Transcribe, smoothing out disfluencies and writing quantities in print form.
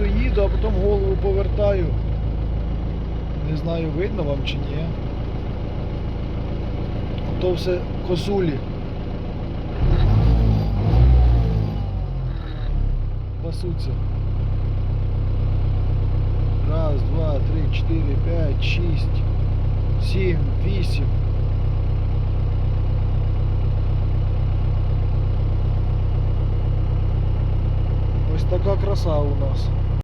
їду, а потім голову повертаю. Не знаю, видно вам чи ні. То все косулі. Пасуться. Раз, два, три, 4, 5, 6, 7, 8. Ось така краса у нас.